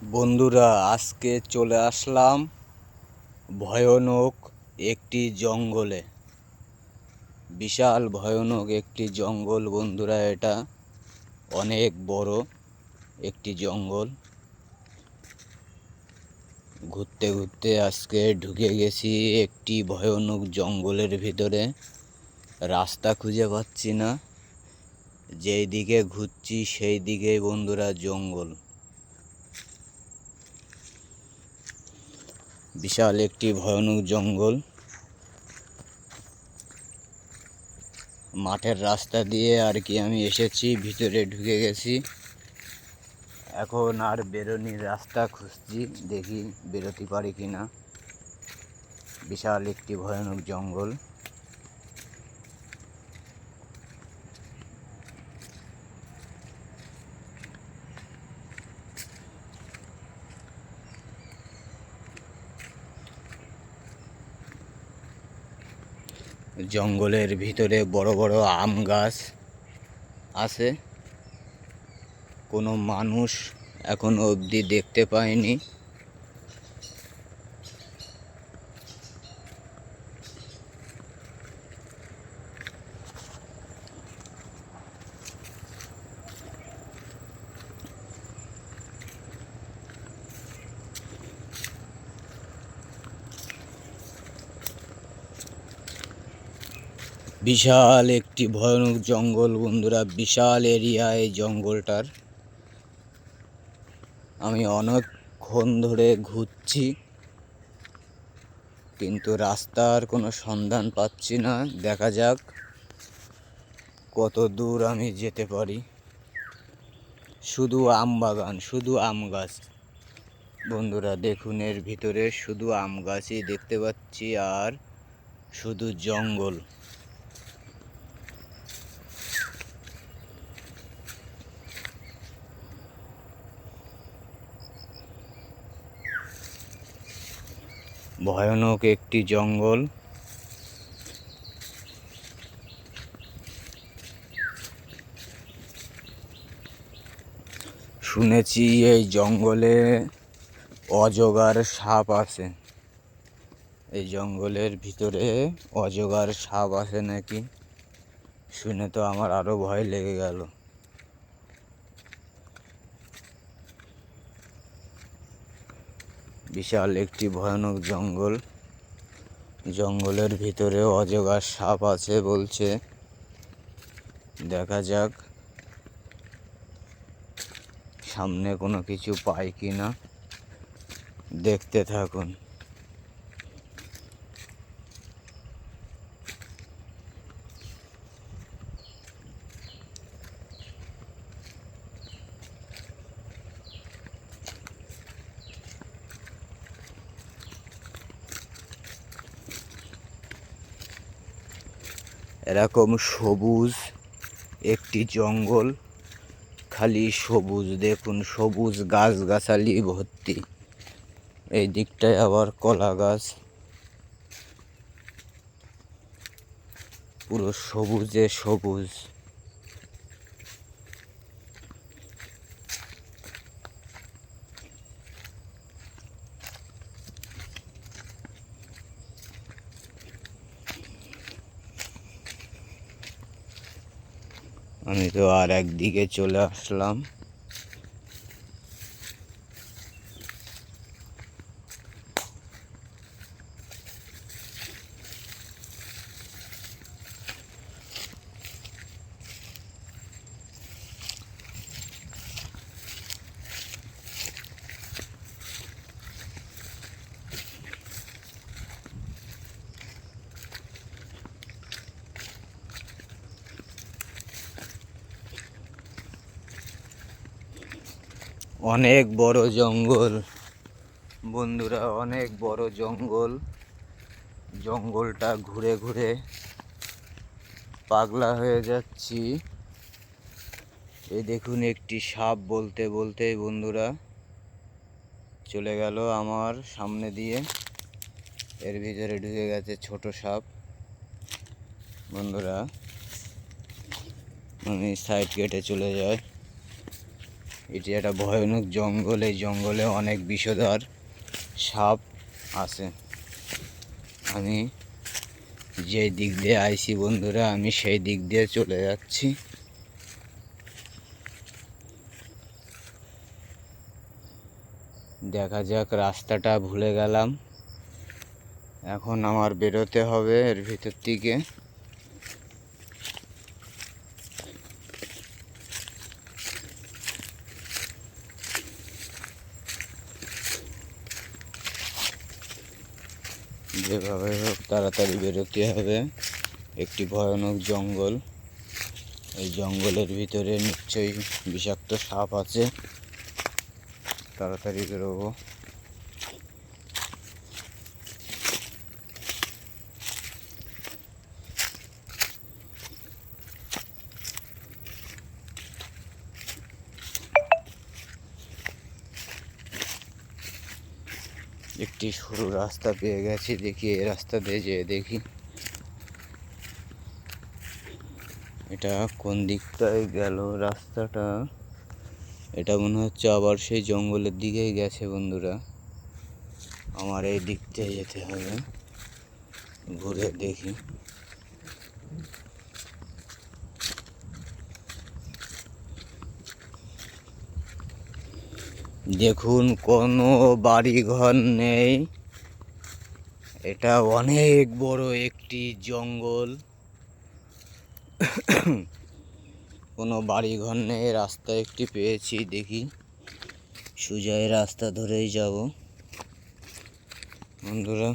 বন্ধুরা, আজকে চলে আসলাম ভয়ানক একটি জঙ্গলে। বিশাল ভয়ানক একটি জঙ্গল বন্ধুরা, এটা অনেক বড় একটি জঙ্গল। ঘুরতে ঘুরতে আজকে ঢুকে গেছি একটি ভয়ানক জঙ্গলের ভিতরে। রাস্তা খুঁজে পাচ্ছি না, যেই দিকে ঘুরছি সেই দিকেই বন্ধুরা জঙ্গল। বিশাল একটি ভয়ানক জঙ্গল। মাঠের রাস্তা দিয়ে আর কি আমি এসেছি, ভিতরে ঢুকে গেছি। এখন আর বেরোনির রাস্তা খুঁজছি, দেখি বেরোতে পারি কিনা। বিশাল একটি ভয়ানক জঙ্গল। জঙ্গলের ভিতরে বড় বড় আম গাছ আছে। কোনো মানুষ এখনো অবধি দেখতে পাইনি। বিশাল একটি ভয়ানক জঙ্গল বন্ধুরা, বিশাল এরিয়া এই জঙ্গলটার। আমি অনেকক্ষণ ধরে ঘুরছি, কিন্তু রাস্তার কোনো সন্ধান পাচ্ছি না। দেখা যাক কত দূর আমি যেতে পারি। শুধু আম বাগান, শুধু আম গাছ বন্ধুরা, দেখুন এর ভিতরে শুধু আম গাছই দেখতে পাচ্ছি আর শুধু জঙ্গল। ভয়ানক একটি জঙ্গল। শুনেছি এই জঙ্গলে অজগর সাপ আছে। এই জঙ্গলের ভিতরে অজগর সাপ আছে নাকি, শুনে তো আমার আরো ভয় লেগে গেল। বিশাল একটি ভয়ানক জঙ্গল। জঙ্গলের ভিতরে অজগর সাপ আছে বলছে। দেখা যাক সামনে কোনো কিছু পাই কিনা, দেখতে থাকুন। এরকম সবুজ একটি জঙ্গল, খালি সবুজ, দেখুন সবুজ গাছগাছালি ভর্তি। এই দিকটায় আবার কলা গাছ, পুরো সবুজে সবুজ। আমি তো আর একদিকে চলে আসলাম। অনেক বড় জঙ্গল বন্ধুরা, অনেক বড় জঙ্গল। জঙ্গলটা ঘুরে ঘুরে পাগলা হয়ে যাচ্ছি। এই দেখুন একটি সাপ বলতে বলতে বন্ধুরা চলে গেল আমার সামনে দিয়ে। এর ভিতরে ঢুকে গেছে ছোট সাপ বন্ধুরা। আমি সাইড কেটে চলে যাই। এটি একটা ভয়ানক জঙ্গল। এই জঙ্গলে অনেক বিষধর সাপ আছে। আমি যে দিক দিয়ে আইছি বন্ধুরা, আমি সেই দিক দিয়ে চলে যাচ্ছি। দেখা যাক, রাস্তাটা ভুলে গেলাম। এখন আমার বেরোতে হবে এর ভিতর থেকে। যেভাবে হোক তাড়াতাড়ি বেরোতে হবে। একটি ভয়ানক জঙ্গল। এই জঙ্গলের ভিতরে নিশ্চয়ই বিষাক্ত সাপ আছে। তাড়াতাড়ি বেরোবো। একটি সরু রাস্তা পেয়ে গেছি, দেখি এই রাস্তা দিয়ে যেয়ে দেখি এটা কোন দিকটায় গেল রাস্তাটা। এটা মনে হচ্ছে আবার সেই জঙ্গলের দিকেই গেছে বন্ধুরা। আমার এই দিক দিয়ে যেতে হবে, ঘুরে দেখি। দেখুন, কোনো বাড়ি ঘর নেই। এটা অনেক বড় একটি জঙ্গল। কোনো বাড়ি ঘর নেই। রাস্তা একটি পেয়েছি, দেখি সোজা এই রাস্তা ধরেই যাব বন্ধুরা।